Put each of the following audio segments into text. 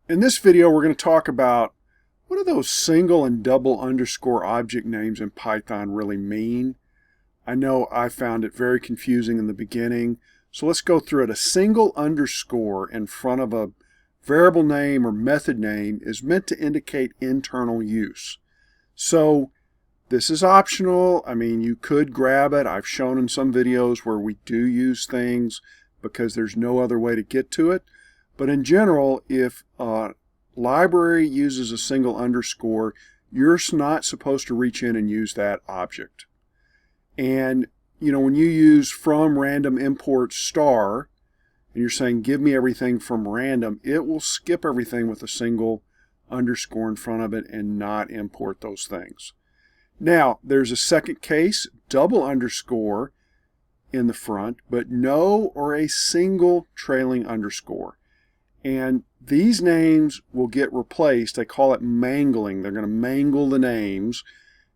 In this video, we're going to talk about what do those single and double underscore object names in Python really mean. I know I found it very confusing in the beginning, so let's go through it. A single underscore in front of a variable name or method name is meant to indicate internal use. So this is optional. I mean, you could grab it. I've shown in some videos where we do use things because there's no other way to get to it. But in general, if a library uses a single underscore, you're not supposed to reach in and use that object. And, you know, when you use from random import star, and you're saying give me everything from random, it will skip everything with a single underscore in front of it and not import those things. Now, there's a second case, double underscore in the front, but no or a single trailing underscore. And these names will get replaced. They call it mangling. They're going to mangle the names,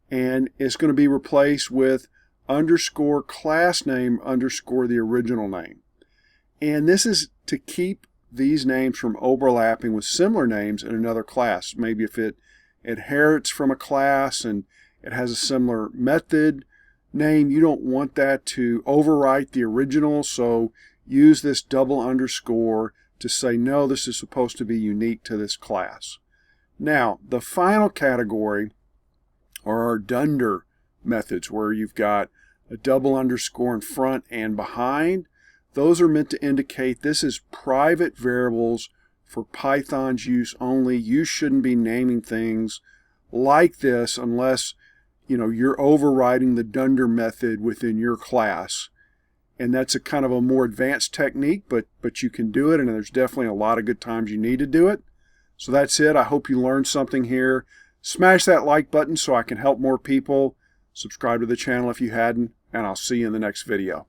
and it's going to be replaced with underscore class name underscore the original name. And this is to keep these names from overlapping with similar names in another class. Maybe if it inherits from a class and it has a similar method name, you don't want that to overwrite the original, so use this double underscore to say, no, this is supposed to be unique to this class. Now, the final category are our dunder methods, where you've got a double underscore in front and behind. Those are meant to indicate this is private variables for Python's use only. You shouldn't be naming things like this unless, you know, you're overriding the dunder method within your class. And that's a kind of a more advanced technique, but you can do it, and there's definitely a lot of good times you need to do it. So that's it. I hope you learned something here. Smash that like button so I can help more people. Subscribe to the channel if you hadn't, and I'll see you in the next video.